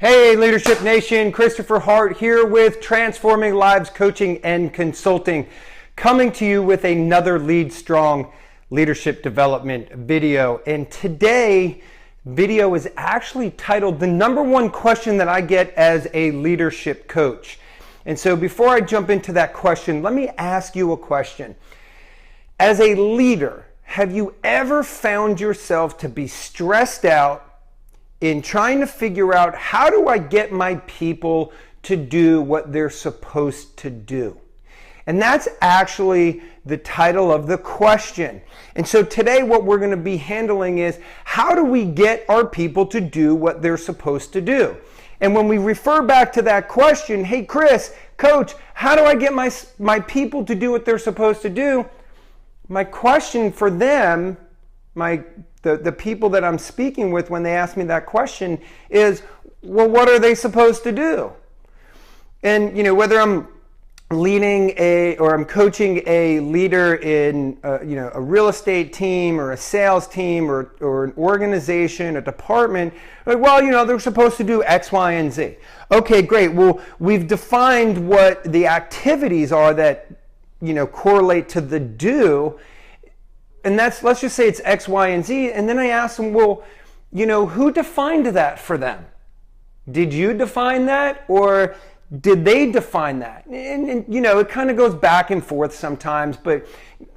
Hey, Leadership Nation, Christopher Hart here with Transforming Lives Coaching and Consulting, coming to you with another Lead Strong Leadership Development video. And today, video is actually titled The Number One Question That I Get as a Leadership Coach. And so before I jump into that question, let me ask you a question. As a leader, have you ever found yourself to be stressed out in trying to figure out how do I get my people to do what they're supposed to do? And that's actually the title of the question. And so today what we're going to be handling is how do we get our people to do what they're supposed to do? And when we refer back to that question, hey Chris, coach, how do I get my people to do what they're supposed to do? My question for them, the people that I'm speaking with when they ask me that question is, well, what are they supposed to do? And whether I'm leading or I'm coaching a leader in a real estate team or a sales team or an organization, a department, well, they're supposed to do X, Y, and Z. Okay, great. Well, we've defined what the activities are that correlate to the do. And let's just say it's X, Y, and Z. And then I ask them, well, who defined that for them? Did you define that or did they define that? And it kind of goes back and forth sometimes, but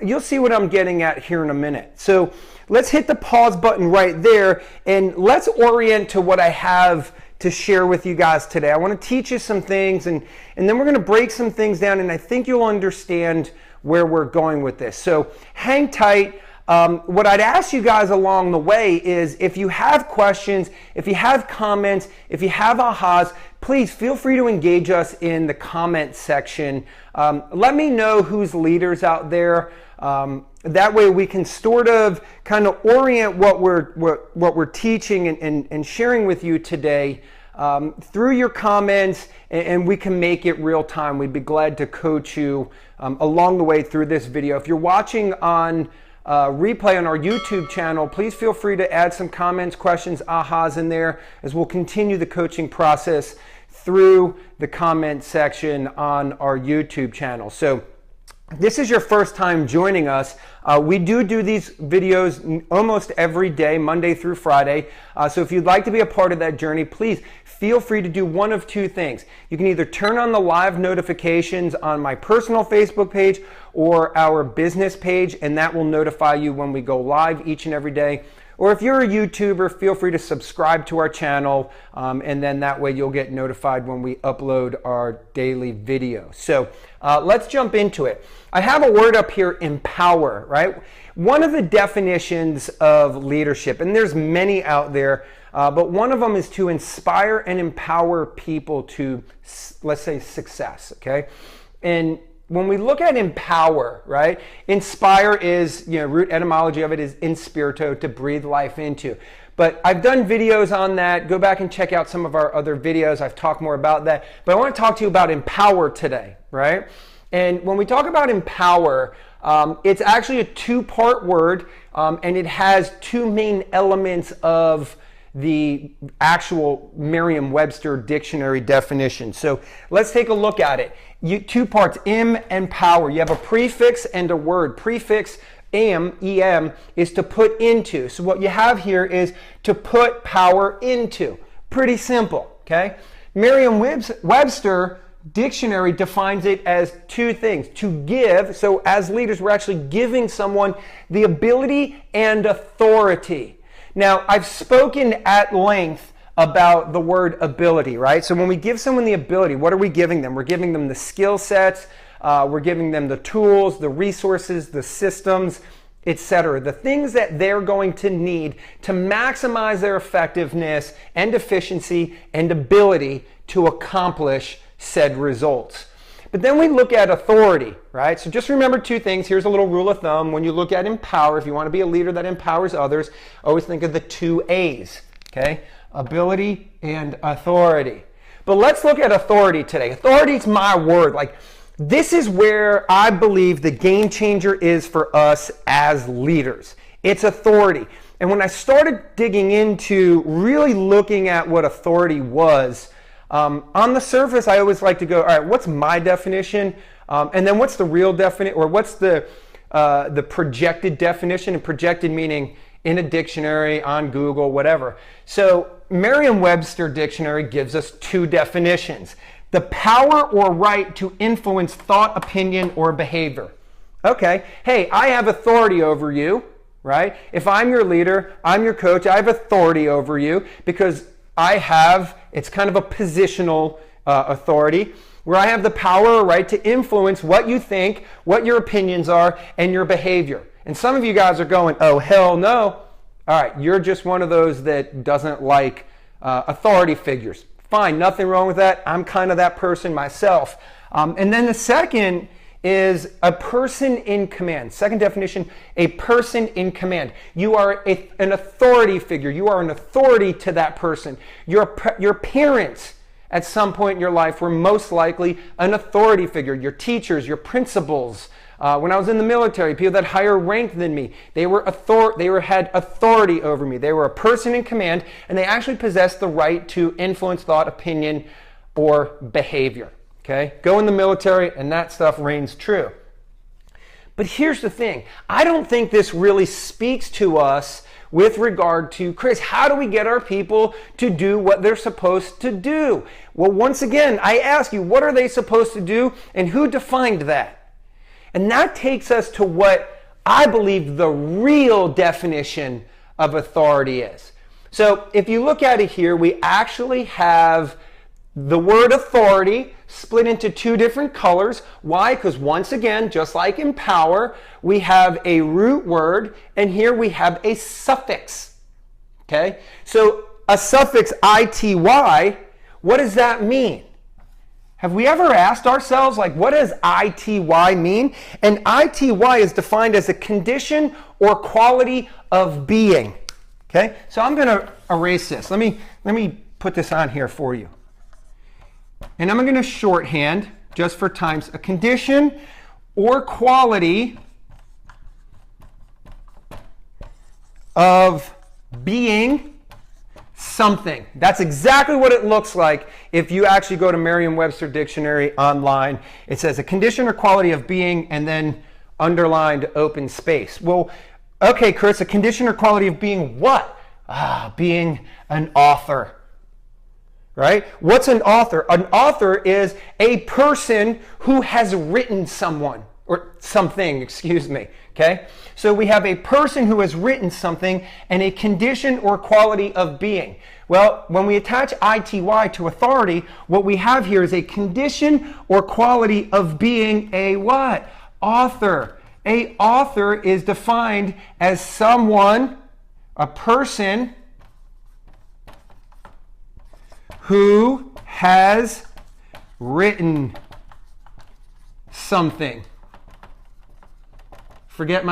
you'll see what I'm getting at here in a minute. So let's hit the pause button right there and let's orient to what I have to share with you guys today. I want to teach you some things and then we're going to break some things down and I think you'll understand where we're going with this. So hang tight. What I'd ask you guys along the way is if you have questions, if you have comments, if you have ahas, please feel free to engage us in the comment section. Let me know who's leaders out there. That way we can sort of kind of orient what we're teaching and sharing with you today through your comments, and we can make it real time. We'd be glad to coach you along the way through this video. If you're watching on replay on our YouTube channel, please feel free to add some comments, questions, ahas in there as we'll continue the coaching process through the comment section on our YouTube channel. So if this is your first time joining us, we do these videos almost every day, Monday through Friday. So if you'd like to be a part of that journey, please feel free to do one of two things. You can either turn on the live notifications on my personal Facebook page or our business page, and that will notify you when we go live each and every day. Or if you're a YouTuber, feel free to subscribe to our channel, and then that way you'll get notified when we upload our daily video. So let's jump into it. I have a word up here, empower, right? One of the definitions of leadership, and there's many out there, but one of them is to inspire and empower people to, let's say, success, okay? And when we look at empower, right? Inspire is, root etymology of it is in spirito, to breathe life into. But I've done videos on that. Go back and check out some of our other videos. I've talked more about that. But I want to talk to you about empower today, right? And when we talk about empower, it's actually a two-part word, and it has two main elements of the actual Merriam-Webster dictionary definition. So let's take a look at it. Two parts, em and power. You have a prefix and a word. Prefix, em, is to put into. So what you have here is to put power into. Pretty simple, okay? Merriam-Webster dictionary defines it as two things. To give, so as leaders, we're actually giving someone the ability and authority. Now, I've spoken at length about the word ability, right? So when we give someone the ability, what are we giving them? We're giving them the skill sets, we're giving them the tools, the resources, the systems, etc. The things that they're going to need to maximize their effectiveness and efficiency and ability to accomplish said results. But then we look at authority, right? So just remember two things. Here's a little rule of thumb. When you look at empower, if you want to be a leader that empowers others, always think of the two A's, okay? Ability and authority. But let's look at authority today. Authority is my word. Like, this is where I believe the game changer is for us as leaders. It's authority. And when I started digging into really looking at what authority was, on the surface, I always like to go, all right, what's my definition? And then what's the real definition, or what's the projected definition? And projected meaning in a dictionary, on Google, whatever. So Merriam-Webster dictionary gives us two definitions: the power or right to influence thought, opinion, or behavior. Okay, hey, I have authority over you, right? If I'm your leader, I'm your coach, I have authority over you because it's kind of a positional authority where I have the power or right to influence what you think, what your opinions are, and your behavior. And some of you guys are going, oh, hell no. All right, you're just one of those that doesn't like authority figures. Fine, nothing wrong with that. I'm kind of that person myself. And then the second is a person in command. Second definition, a person in command. You are an authority figure. You are an authority to that person. Your parents at some point in your life were most likely an authority figure. Your teachers, your principals. When I was in the military, people that higher ranked than me, they had authority over me. They were a person in command, and they actually possessed the right to influence thought, opinion, or behavior. Okay? Go in the military, and that stuff reigns true. But here's the thing. I don't think this really speaks to us with regard to, Chris, how do we get our people to do what they're supposed to do? Well, once again, I ask you, what are they supposed to do, and who defined that? And that takes us to what I believe the real definition of authority is. So if you look at it here, we actually have the word authority split into two different colors. Why? Because once again, just like in power, we have a root word, and here we have a suffix. Okay? So a suffix ity, what does that mean? Have we ever asked ourselves, like, what does ity mean? And ity is defined as a condition or quality of being. Okay? So I'm going to erase this. Let me put this on here for you. And I'm going to shorthand, just for times, a condition or quality of being something. That's exactly what it looks like if you actually go to Merriam-Webster dictionary online. It says a condition or quality of being, and then underlined open space. Well, okay, Chris, a condition or quality of being what? Being an author. Right? What's an author? An author is a person who has written something. Okay? So we have a person who has written something and a condition or quality of being. Well, when we attach ity to authority, what we have here is a condition or quality of being a what? Author. A author is defined as someone, a person who has written something. Forgive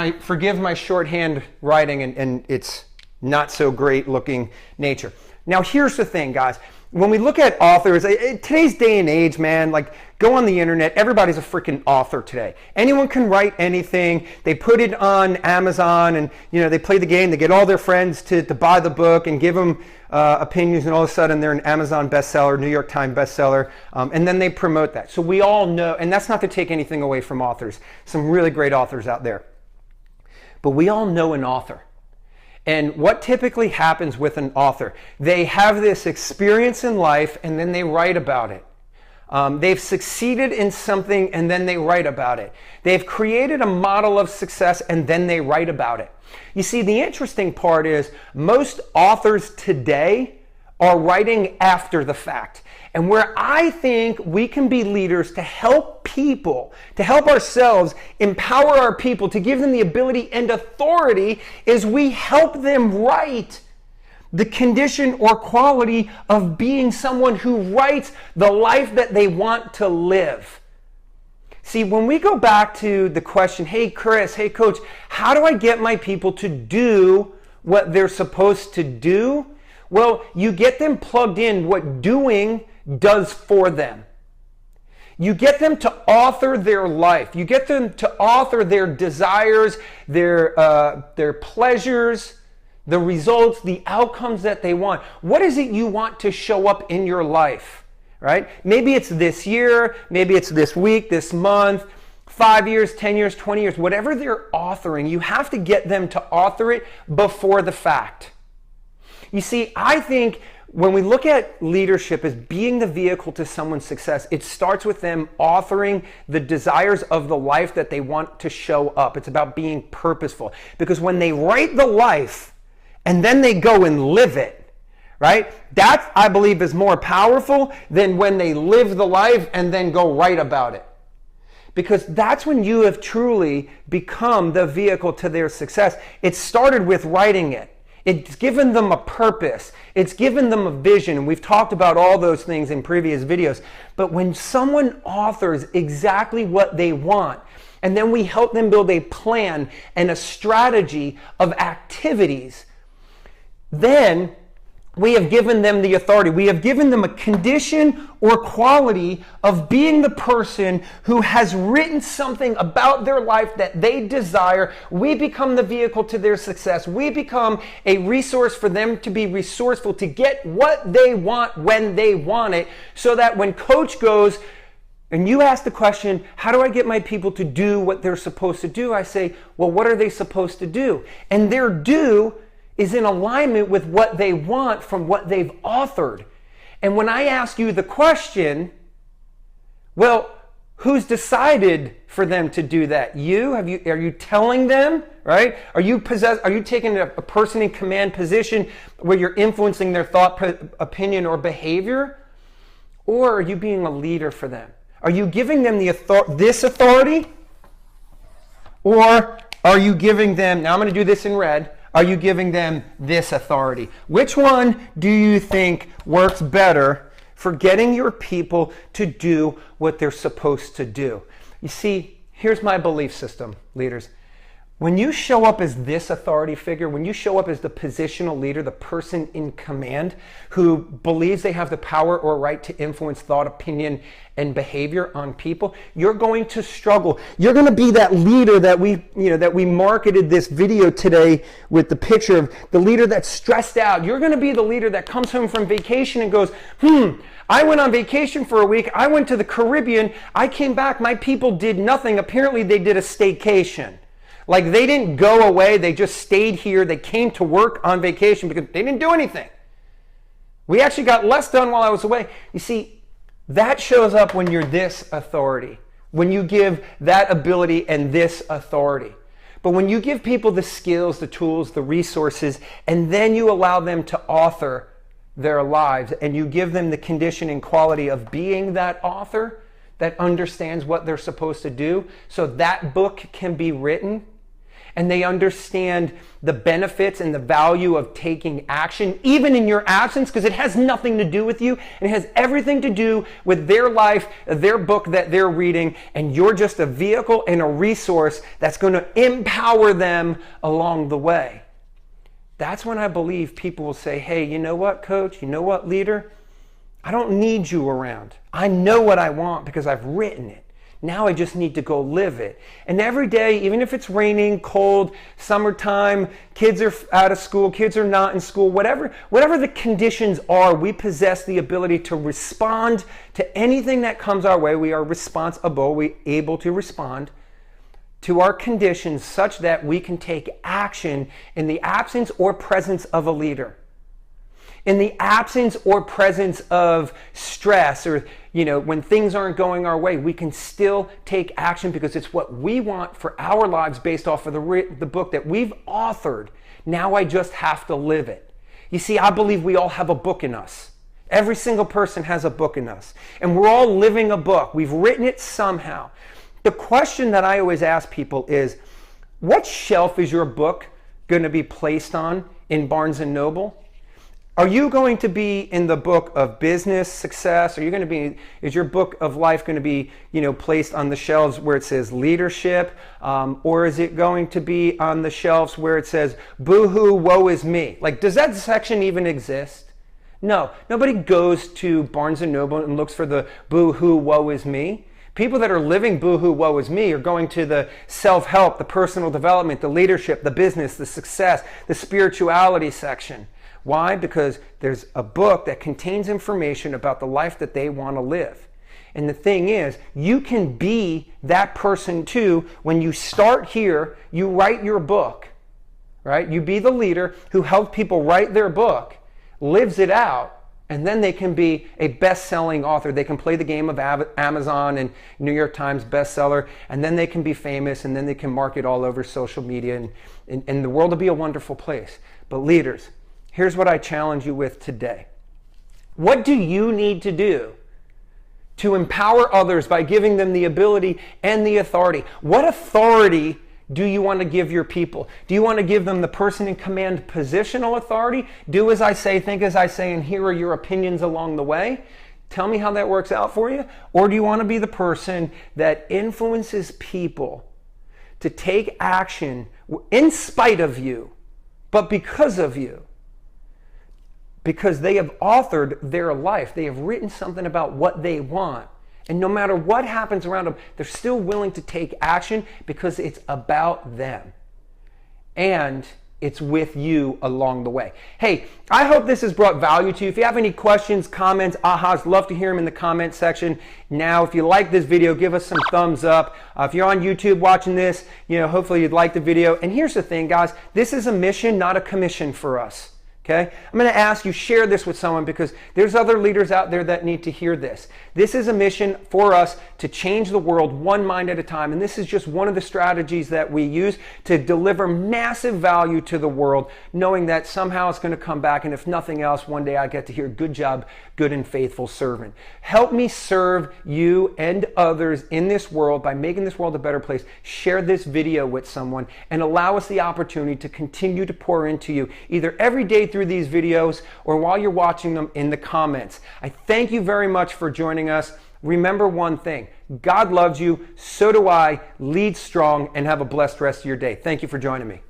my shorthand writing and its not so great looking nature. Now here's the thing, guys. When we look at authors, today's day and age, man, like, go on the internet, everybody's a freaking author today. Anyone can write anything. They put it on Amazon and, they play the game. They get all their friends to buy the book and give them opinions, and all of a sudden they're an Amazon bestseller, New York Times bestseller, and then they promote that. So we all know, and that's not to take anything away from authors. Some really great authors out there. But we all know an author. And what typically happens with an author, they have this experience in life and then they write about it. They've succeeded in something and then they write about it. They've created a model of success and then they write about it. You see, the interesting part is most authors today are writing after the fact. And where I think we can be leaders to help people, to help ourselves, empower our people, to give them the ability and authority, is we help them write the condition or quality of being someone who writes the life that they want to live. See, when we go back to the question, hey Chris, hey coach, how do I get my people to do what they're supposed to do? Well, you get them plugged in what doing does for them. You get them to author their life. You get them to author their desires, their pleasures, the results, the outcomes that they want. What is it you want to show up in your life, right? Maybe it's this year, maybe it's this week, this month, 5 years, 10 years, 20 years, whatever they're authoring, you have to get them to author it before the fact. You see, I think when we look at leadership as being the vehicle to someone's success, it starts with them authoring the desires of the life that they want to show up. It's about being purposeful. Because when they write the life and then they go and live it, right? That, I believe, is more powerful than when they live the life and then go write about it. Because that's when you have truly become the vehicle to their success. It started with writing it. It's given them a purpose. It's given them a vision. And we've talked about all those things in previous videos. But when someone authors exactly what they want, and then we help them build a plan and a strategy of activities, then we have given them the authority. We have given them a condition or quality of being the person who has written something about their life that they desire. We become the vehicle to their success. We become a resource for them to be resourceful, to get what they want when they want it, so that when coach goes, and you ask the question, how do I get my people to do what they're supposed to do? I say, well, what are they supposed to do? And their do is in alignment with what they want from what they've authored. And when I ask you the question, well, who's decided for them to do that? You? Are you telling them, right? Are you taking a person in command position where you're influencing their thought, opinion, or behavior? Or are you being a leader for them? Are you giving them this authority? Or are you giving them, now I'm going to do this in red, are you giving them this authority? Which one do you think works better for getting your people to do what they're supposed to do? You see, here's my belief system, leaders. When you show up as this authority figure, when you show up as the positional leader, the person in command who believes they have the power or right to influence thought, opinion, and behavior on people, you're going to struggle. You're going to be that leader that we marketed this video today with the picture of the leader that's stressed out. You're going to be the leader that comes home from vacation and goes, I went on vacation for a week. I went to the Caribbean. I came back. My people did nothing. Apparently they did a staycation. Like they didn't go away, they just stayed here. They came to work on vacation because they didn't do anything. We actually got less done while I was away. You see, that shows up when you're this authority, when you give that ability and this authority. But when you give people the skills, the tools, the resources, and then you allow them to author their lives, and you give them the condition and quality of being that author that understands what they're supposed to do, so that book can be written, and they understand the benefits and the value of taking action, even in your absence, because it has nothing to do with you, and it has everything to do with their life, their book that they're reading, and you're just a vehicle and a resource that's going to empower them along the way. That's when I believe people will say, hey, you know what, coach? You know what, leader? I don't need you around. I know what I want because I've written it. Now I just need to go live it. And every day, even if it's raining, cold, summertime, kids are out of school, kids are not in school, whatever the conditions are, we possess the ability to respond to anything that comes our way. We are responsible, we're able to respond to our conditions such that we can take action in the absence or presence of a leader. In the absence or presence of stress, or when things aren't going our way, we can still take action because it's what we want for our lives based off of the book that we've authored. Now I just have to live it. You see, I believe we all have a book in us. Every single person has a book in us. And we're all living a book. We've written it somehow. The question that I always ask people is, what shelf is your book going to be placed on in Barnes & Noble? Are you going to be in the book of business success? Is your book of life going to be, placed on the shelves where it says leadership? Or is it going to be on the shelves where it says, boo-hoo, woe is me? Like, does that section even exist? No, nobody goes to Barnes & Noble and looks for the boo-hoo, woe is me, People that are living boohoo, woe is me, are going to the self-help, the personal development, the leadership, the business, the success, the spirituality section. Why? Because there's a book that contains information about the life that they want to live. And the thing is, you can be that person too. When you start here, you write your book, right? You be the leader who helps people write their book, lives it out, and then they can be a best-selling author. They can play the game of Amazon and New York Times bestseller, and then they can be famous, and then they can market all over social media, and the world will be a wonderful place. But leaders, here's what I challenge you with today. What do you need to do to empower others by giving them the ability and the authority? What authority do you want to give your people? Do you want to give them the person in command positional authority? Do as I say, think as I say, and here are your opinions along the way. Tell me how that works out for you. Or do you want to be the person that influences people to take action in spite of you, but because of you? Because they have authored their life. They have written something about what they want. And no matter what happens around them, they're still willing to take action because it's about them. And it's with you along the way. Hey, I hope this has brought value to you. If you have any questions, comments, ahas, love to hear them in the comment section. Now, if you like this video, give us some thumbs up. If you're on YouTube watching this, hopefully you'd like the video. And here's the thing, guys. This is a mission, not a commission for us. Okay? I'm going to ask you, share this with someone because there's other leaders out there that need to hear this. This is a mission for us to change the world one mind at a time. And this is just one of the strategies that we use to deliver massive value to the world, knowing that somehow it's going to come back. And if nothing else, one day I get to hear, good job, good and faithful servant. Help me serve you and others in this world by making this world a better place. Share this video with someone and allow us the opportunity to continue to pour into you, either every day through these videos or while you're watching them in the comments. I thank you very much for joining us. Remember one thing, God loves you, so do I. Lead strong and have a blessed rest of your day. Thank you for joining me.